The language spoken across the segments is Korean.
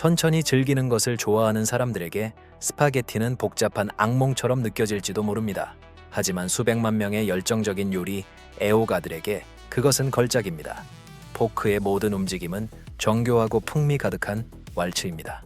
천천히 즐기는 것을 좋아하는 사람들에게 스파게티는 복잡한 악몽처럼 느껴질지도 모릅니다. 하지만 수백만 명의 열정적인 요리 애호가들에게 그것은 걸작입니다. 포크의 모든 움직임은 정교하고 풍미 가득한 왈츠입니다.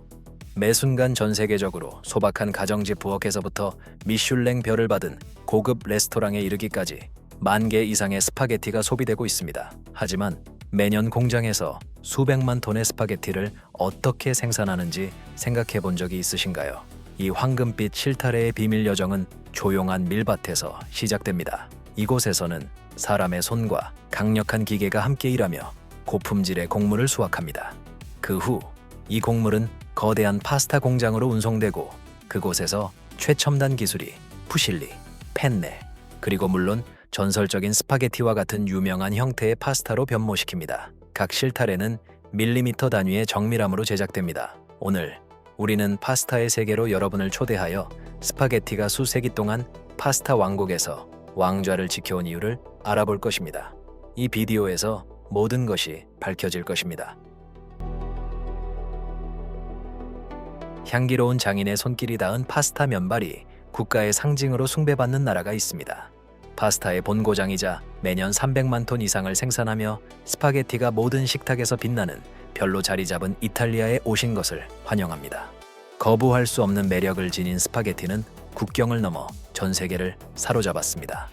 매 순간 전 세계적으로 소박한 가정집 부엌에서부터 미슐랭 별을 받은 고급 레스토랑에 이르기까지 10,000개 이상의 스파게티가 소비되고 있습니다. 하지만 매년 공장에서 수백만 톤의 스파게티를 어떻게 생산하는지 생각해 본 적이 있으신가요? 이 황금빛 실타래의 비밀 여정은 조용한 밀밭에서 시작됩니다. 이곳에서는 사람의 손과 강력한 기계가 함께 일하며 고품질의 곡물을 수확합니다. 그 후 이 곡물은 거대한 파스타 공장으로 운송되고 그곳에서 최첨단 기술이 푸실리, 펜네, 그리고 물론 전설적인 스파게티와 같은 유명한 형태의 파스타로 변모시킵니다. 각 실타래는 밀리미터 단위의 정밀함으로 제작됩니다. 오늘 우리는 파스타의 세계로 여러분을 초대하여 스파게티가 수세기 동안 파스타 왕국에서 왕좌를 지켜온 이유를 알아볼 것입니다. 이 비디오에서 모든 것이 밝혀질 것입니다. 향기로운 장인의 손길이 닿은 파스타 면발이 국가의 상징으로 숭배받는 나라가 있습니다. 파스타의 본고장이자 매년 300만 톤 이상을 생산하며 스파게티가 모든 식탁에서 빛나는 별로 자리 잡은 이탈리아에 오신 것을 환영합니다. 거부할 수 없는 매력을 지닌 스파게티는 국경을 넘어 전 세계를 사로잡았습니다.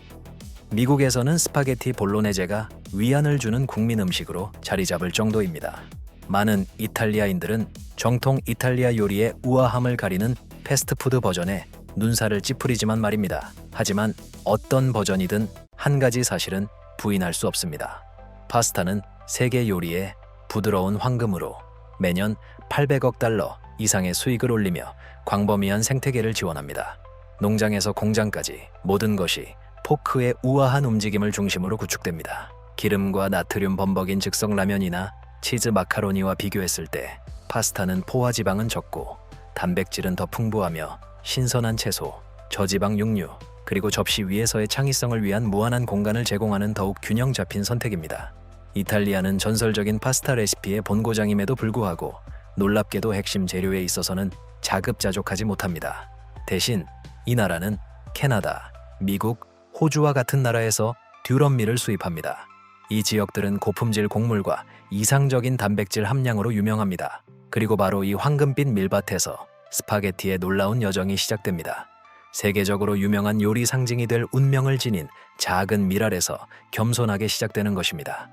미국에서는 스파게티 볼로네제가 위안을 주는 국민 음식으로 자리 잡을 정도입니다. 많은 이탈리아인들은 정통 이탈리아 요리의 우아함을 가리는 패스트푸드 버전에 눈살을 찌푸리지만 말입니다. 하지만 어떤 버전이든 한 가지 사실은 부인할 수 없습니다. 파스타는 세계 요리의 부드러운 황금으로 매년 800억 달러 이상의 수익을 올리며 광범위한 생태계를 지원합니다. 농장에서 공장까지 모든 것이 포크의 우아한 움직임을 중심으로 구축됩니다. 기름과 나트륨 범벅인 즉석 라면이나 치즈 마카로니와 비교했을 때 파스타는 포화 지방은 적고 단백질은 더 풍부하며 신선한 채소, 저지방 육류, 그리고 접시 위에서의 창의성을 위한 무한한 공간을 제공하는 더욱 균형 잡힌 선택입니다. 이탈리아는 전설적인 파스타 레시피의 본고장임에도 불구하고 놀랍게도 핵심 재료에 있어서는 자급자족하지 못합니다. 대신 이 나라는 캐나다, 미국, 호주와 같은 나라에서 듀럼밀을 수입합니다. 이 지역들은 고품질 곡물과 이상적인 단백질 함량으로 유명합니다. 그리고 바로 이 황금빛 밀밭에서 스파게티의 놀라운 여정이 시작됩니다. 세계적으로 유명한 요리 상징이 될 운명을 지닌 작은 밀알에서 겸손하게 시작되는 것입니다.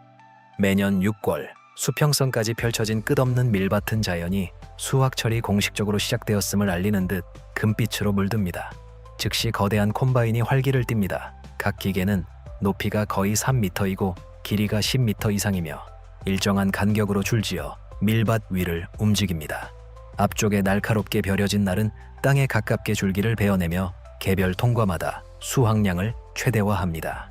매년 6월, 수평선까지 펼쳐진 끝없는 밀밭은 자연이 수확철이 공식적으로 시작되었음을 알리는 듯 금빛으로 물듭니다. 즉시 거대한 콤바인이 활기를 띱니다. 각 기계는 높이가 거의 3m이고 길이가 10m 이상이며 일정한 간격으로 줄지어 밀밭 위를 움직입니다. 앞쪽에 날카롭게 벼려진 날은 땅에 가깝게 줄기를 베어내며 개별 통과마다 수확량을 최대화합니다.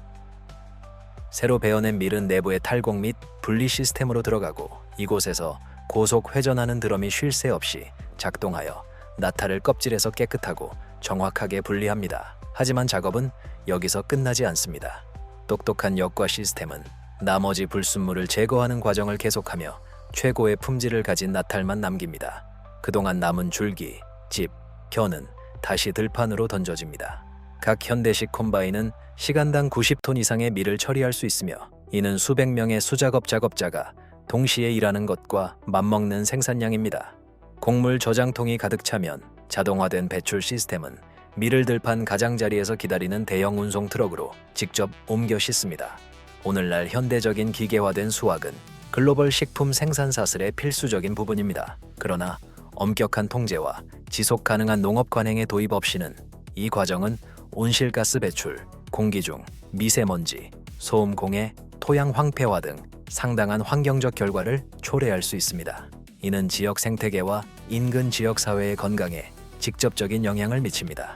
새로 베어낸 밀은 내부의 탈곡 및 분리 시스템으로 들어가고 이곳에서 고속 회전하는 드럼이 쉴 새 없이 작동하여 나타를 껍질에서 깨끗하고 정확하게 분리합니다. 하지만 작업은 여기서 끝나지 않습니다. 똑똑한 역과 시스템은 나머지 불순물을 제거하는 과정을 계속하며 최고의 품질을 가진 나탈만 남깁니다. 그동안 남은 줄기, 집, 겨는 다시 들판으로 던져집니다. 각 현대식 콤바인은 시간당 90톤 이상의 밀을 처리할 수 있으며 이는 수백 명의 수작업 작업자가 동시에 일하는 것과 맞먹는 생산량입니다. 곡물 저장통이 가득 차면 자동화된 배출 시스템은 밀을 들판 가장자리에서 기다리는 대형 운송 트럭으로 직접 옮겨 싣습니다. 오늘날 현대적인 기계화된 수확은 글로벌 식품 생산 사슬의 필수적인 부분입니다. 그러나 엄격한 통제와 지속 가능한 농업 관행의 도입 없이는 이 과정은 온실가스 배출, 공기 중 미세먼지, 소음 공해, 토양 황폐화 등 상당한 환경적 결과를 초래할 수 있습니다. 이는 지역 생태계와 인근 지역 사회의 건강에 직접적인 영향을 미칩니다.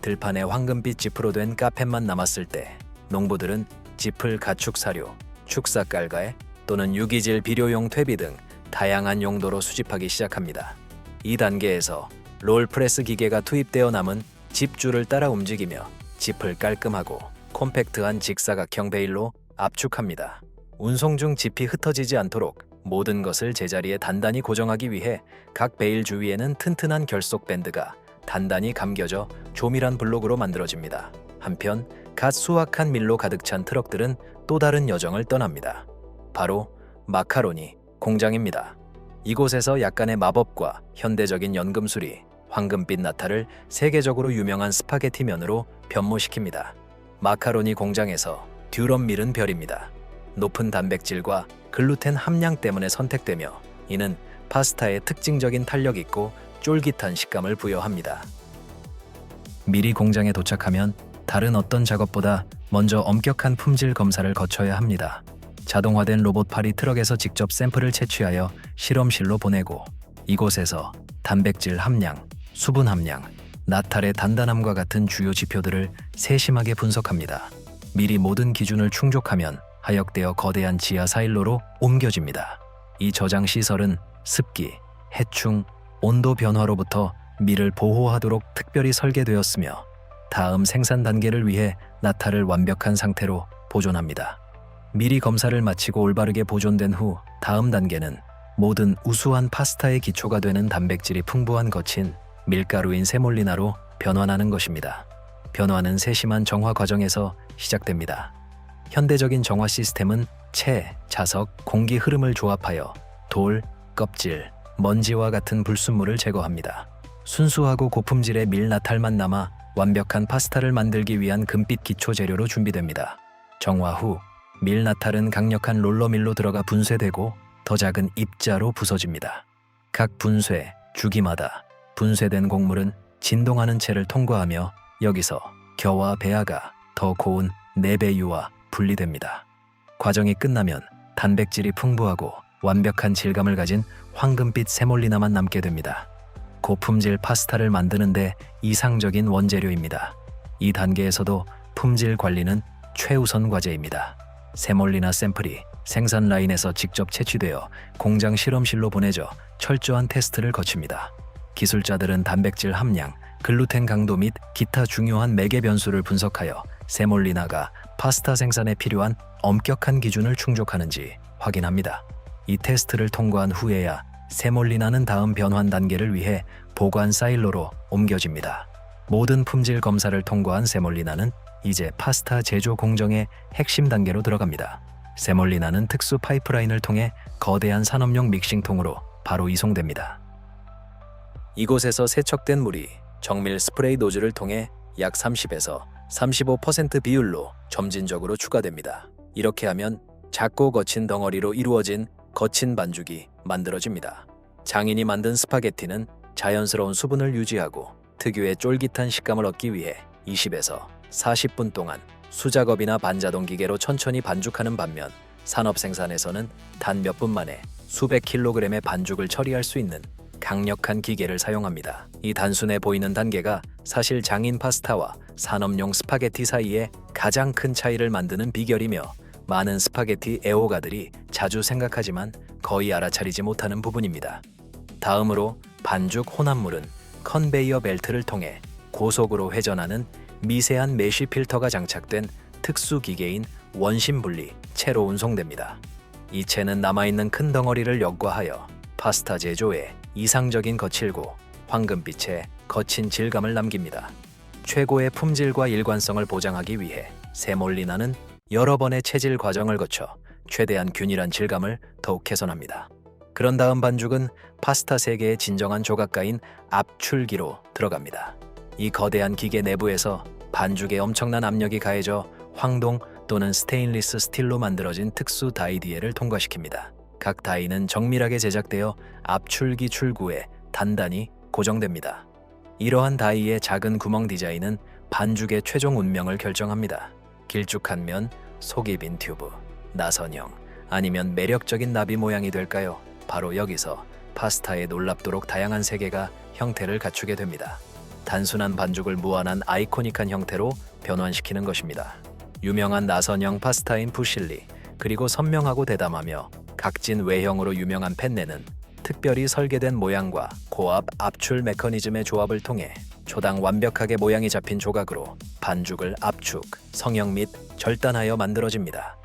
들판에 황금빛 지프로 된 카펫만 남았을 때 농부들은 지플 가축 사료, 축사 깔갈 또는 유기질 비료용 퇴비 등 다양한 용도로 수집하기 시작합니다. 이 단계에서 롤프레스 기계가 투입되어 남은 집줄을 따라 움직이며 짚을 깔끔하고 콤팩트한 직사각형 베일로 압축합니다. 운송 중 짚이 흩어지지 않도록 모든 것을 제자리에 단단히 고정하기 위해 각 베일 주위에는 튼튼한 결속 밴드가 단단히 감겨져 조밀한 블록으로 만들어집니다. 한편 갓 수확한 밀로 가득 찬 트럭들은 또 다른 여정을 떠납니다. 바로 마카로니 공장입니다. 이곳에서 약간의 마법과 현대적인 연금술이 황금빛 나타를 세계적으로 유명한 스파게티 면으로 변모시킵니다. 마카로니 공장에서 듀럼 밀은 별입니다. 높은 단백질과 글루텐 함량 때문에 선택되며 이는 파스타에 특징적인 탄력 있고 쫄깃한 식감을 부여합니다. 밀이 공장에 도착하면 다른 어떤 작업보다 먼저 엄격한 품질 검사를 거쳐야 합니다. 자동화된 로봇팔이 트럭에서 직접 샘플을 채취하여 실험실로 보내고 이곳에서 단백질 함량, 수분 함량, 나탈의 단단함과 같은 주요 지표들을 세심하게 분석합니다. 밀이 모든 기준을 충족하면 하역되어 거대한 지하 사일로로 옮겨집니다. 이 저장 시설은 습기, 해충, 온도 변화로부터 밀을 보호하도록 특별히 설계되었으며 다음 생산 단계를 위해 나탈을 완벽한 상태로 보존합니다. 밀이 검사를 마치고 올바르게 보존된 후 다음 단계는 모든 우수한 파스타의 기초가 되는 단백질이 풍부한 거친 밀가루인 세몰리나로 변환하는 것입니다. 변화는 세심한 정화 과정에서 시작됩니다. 현대적인 정화 시스템은 채, 자석, 공기 흐름을 조합하여 돌, 껍질, 먼지와 같은 불순물을 제거합니다. 순수하고 고품질의 밀나탈만 남아 완벽한 파스타를 만들기 위한 금빛 기초 재료로 준비됩니다. 정화 후 밀나탈은 강력한 롤러밀로 들어가 분쇄되고 더 작은 입자로 부서집니다. 각 분쇄, 주기마다 분쇄된 곡물은 진동하는 채를 통과하며 여기서 겨와 배아가 더 고운 네배유와 분리됩니다. 과정이 끝나면 단백질이 풍부하고 완벽한 질감을 가진 황금빛 세몰리나만 남게 됩니다. 고품질 파스타를 만드는데 이상적인 원재료입니다. 이 단계에서도 품질 관리는 최우선 과제입니다. 세몰리나 샘플이 생산 라인에서 직접 채취되어 공장 실험실로 보내져 철저한 테스트를 거칩니다. 기술자들은 단백질 함량, 글루텐 강도 및 기타 중요한 매개 변수를 분석하여 세몰리나가 파스타 생산에 필요한 엄격한 기준을 충족하는지 확인합니다. 이 테스트를 통과한 후에야 세몰리나는 다음 변환 단계를 위해 보관 사일로로 옮겨집니다. 모든 품질 검사를 통과한 세몰리나는 이제 파스타 제조 공정의 핵심 단계로 들어갑니다. 세몰리나는 특수 파이프라인을 통해 거대한 산업용 믹싱통으로 바로 이송됩니다. 이곳에서 세척된 물이 정밀 스프레이 노즐을 통해 약 30에서 35% 비율로 점진적으로 추가됩니다. 이렇게 하면 작고 거친 덩어리로 이루어진 거친 반죽이 만들어집니다. 장인이 만든 스파게티는 자연스러운 수분을 유지하고 특유의 쫄깃한 식감을 얻기 위해 20에서 40분 동안 수작업이나 반자동 기계로 천천히 반죽하는 반면 산업 생산에서는 단 몇 분 만에 수백 킬로그램의 반죽을 처리할 수 있는 강력한 기계를 사용합니다. 이 단순해 보이는 단계가 사실 장인 파스타와 산업용 스파게티 사이에 가장 큰 차이를 만드는 비결이며 많은 스파게티 애호가들이 자주 생각하지만 거의 알아차리지 못하는 부분입니다. 다음으로 반죽 혼합물은 컨베이어 벨트를 통해 고속으로 회전하는 미세한 메쉬 필터가 장착된 특수 기계인 원심 분리 채로 운송됩니다. 이 채는 남아있는 큰 덩어리를 역과하여 파스타 제조에 이상적인 거칠고 황금빛의 거친 질감을 남깁니다. 최고의 품질과 일관성을 보장하기 위해 세몰리나는 여러 번의 채질 과정을 거쳐 최대한 균일한 질감을 더욱 개선합니다. 그런 다음 반죽은 파스타 세계의 진정한 조각가인 압출기로 들어갑니다. 이 거대한 기계 내부에서 반죽에 엄청난 압력이 가해져 황동 또는 스테인리스 스틸로 만들어진 특수 다이디에를 통과시킵니다. 각 다이는 정밀하게 제작되어 압출기 출구에 단단히 고정됩니다. 이러한 다이의 작은 구멍 디자인은 반죽의 최종 운명을 결정합니다. 길쭉한 면, 속이 빈 튜브, 나선형, 아니면 매력적인 나비 모양이 될까요? 바로 여기서 파스타의 놀랍도록 다양한 세계가 형태를 갖추게 됩니다. 단순한 반죽을 무한한 아이코닉한 형태로 변환시키는 것입니다. 유명한 나선형 파스타인 푸실리, 그리고 선명하고 대담하며 각진 외형으로 유명한 펜네는 특별히 설계된 모양과 고압 압출 메커니즘의 조합을 통해 초당 완벽하게 모양이 잡힌 조각으로 반죽을 압축, 성형 및 절단하여 만들어집니다.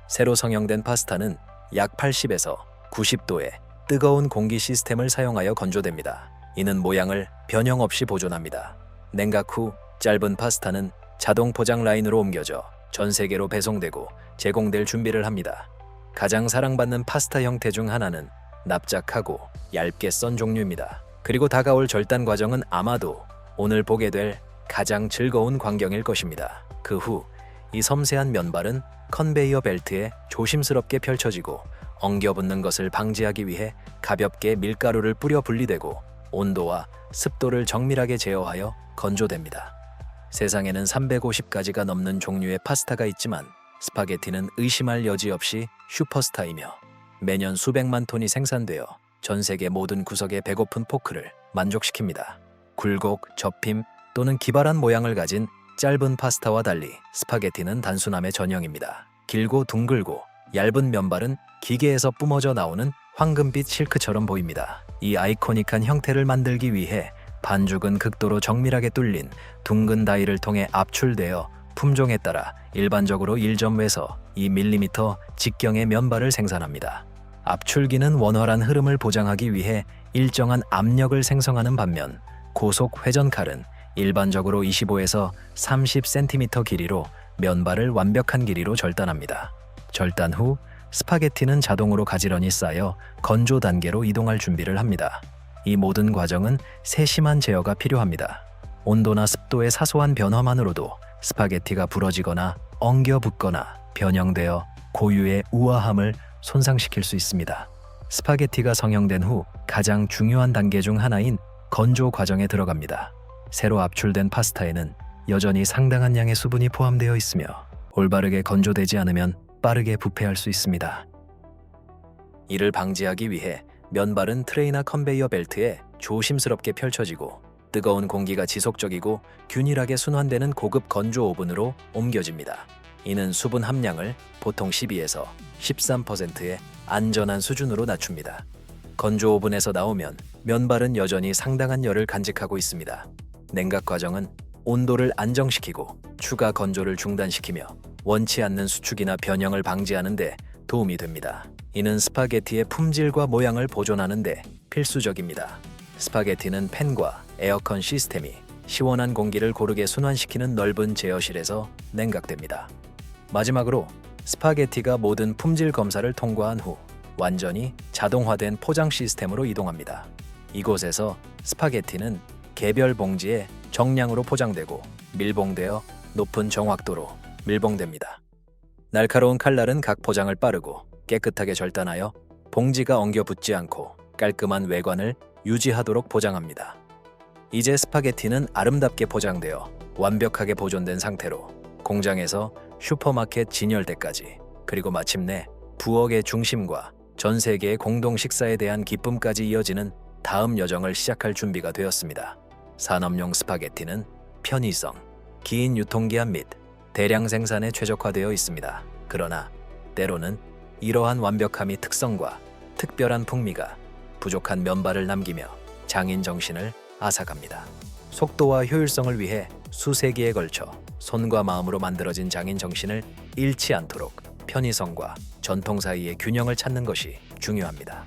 새로 성형된 파스타는 약 80에서 90도의 뜨거운 공기 시스템을 사용하여 건조됩니다. 이는 모양을 변형 없이 보존합니다. 냉각 후 짧은 파스타는 자동 포장 라인으로 옮겨져 전 세계로 배송되고 제공될 준비를 합니다. 가장 사랑받는 파스타 형태 중 하나는 납작하고 얇게 썬 종류입니다. 그리고 다가올 절단 과정은 아마도 오늘 보게 될 가장 즐거운 광경일 것입니다. 그 후 이 섬세한 면발은 컨베이어 벨트에 조심스럽게 펼쳐지고 엉겨붙는 것을 방지하기 위해 가볍게 밀가루를 뿌려 분리되고 온도와 습도를 정밀하게 제어하여 건조됩니다. 세상에는 350가지가 넘는 종류의 파스타가 있지만 스파게티는 의심할 여지 없이 슈퍼스타이며 매년 수백만 톤이 생산되어 전 세계 모든 구석의 배고픈 포크를 만족시킵니다. 굴곡, 접힘 또는 기발한 모양을 가진 짧은 파스타와 달리 스파게티는 단순함의 전형입니다. 길고 둥글고 얇은 면발은 기계에서 뿜어져 나오는 황금빛 실크처럼 보입니다. 이 아이코닉한 형태를 만들기 위해 반죽은 극도로 정밀하게 뚫린 둥근 다이를 통해 압출되어 품종에 따라 일반적으로 1.5에서 2mm 직경의 면발을 생산합니다. 압출기는 원활한 흐름을 보장하기 위해 일정한 압력을 생성하는 반면 고속 회전칼은 일반적으로 25에서 30cm 길이로 면발을 완벽한 길이로 절단합니다. 절단 후 스파게티는 자동으로 가지런히 쌓여 건조 단계로 이동할 준비를 합니다. 이 모든 과정은 세심한 제어가 필요합니다. 온도나 습도의 사소한 변화만으로도 스파게티가 부러지거나 엉겨 붙거나 변형되어 고유의 우아함을 손상시킬 수 있습니다. 스파게티가 성형된 후 가장 중요한 단계 중 하나인 건조 과정에 들어갑니다. 새로 압출된 파스타에는 여전히 상당한 양의 수분이 포함되어 있으며 올바르게 건조되지 않으면 빠르게 부패할 수 있습니다. 이를 방지하기 위해 면발은 트레이나 컨베이어 벨트에 조심스럽게 펼쳐지고 뜨거운 공기가 지속적이고 균일하게 순환되는 고급 건조 오븐으로 옮겨집니다. 이는 수분 함량을 보통 12에서 13%의 안전한 수준으로 낮춥니다. 건조 오븐에서 나오면 면발은 여전히 상당한 열을 간직하고 있습니다. 냉각 과정은 온도를 안정시키고 추가 건조를 중단시키며 원치 않는 수축이나 변형을 방지하는 데 도움이 됩니다. 이는 스파게티의 품질과 모양을 보존하는 데 필수적입니다. 스파게티는 팬과 에어컨 시스템이 시원한 공기를 고르게 순환시키는 넓은 제어실에서 냉각됩니다. 마지막으로 스파게티가 모든 품질 검사를 통과한 후 완전히 자동화된 포장 시스템으로 이동합니다. 이곳에서 스파게티는 개별 봉지에 정량으로 포장되고 밀봉되어 높은 정확도로 밀봉됩니다. 날카로운 칼날은 각 포장을 빠르고 깨끗하게 절단하여 봉지가 엉겨 붙지 않고 깔끔한 외관을 유지하도록 보장합니다. 이제 스파게티는 아름답게 포장되어 완벽하게 보존된 상태로 공장에서 슈퍼마켓 진열대까지 그리고 마침내 부엌의 중심과 전 세계의 공동 식사에 대한 기쁨까지 이어지는 다음 여정을 시작할 준비가 되었습니다. 산업용 스파게티는 편의성, 긴 유통기한 및 대량 생산에 최적화되어 있습니다. 그러나 때로는 이러한 완벽함이 특성과 특별한 풍미가 부족한 면발을 남기며 장인 정신을 앗아갑니다. 속도와 효율성을 위해 수세기에 걸쳐 손과 마음으로 만들어진 장인 정신을 잃지 않도록 편의성과 전통 사이의 균형을 찾는 것이 중요합니다.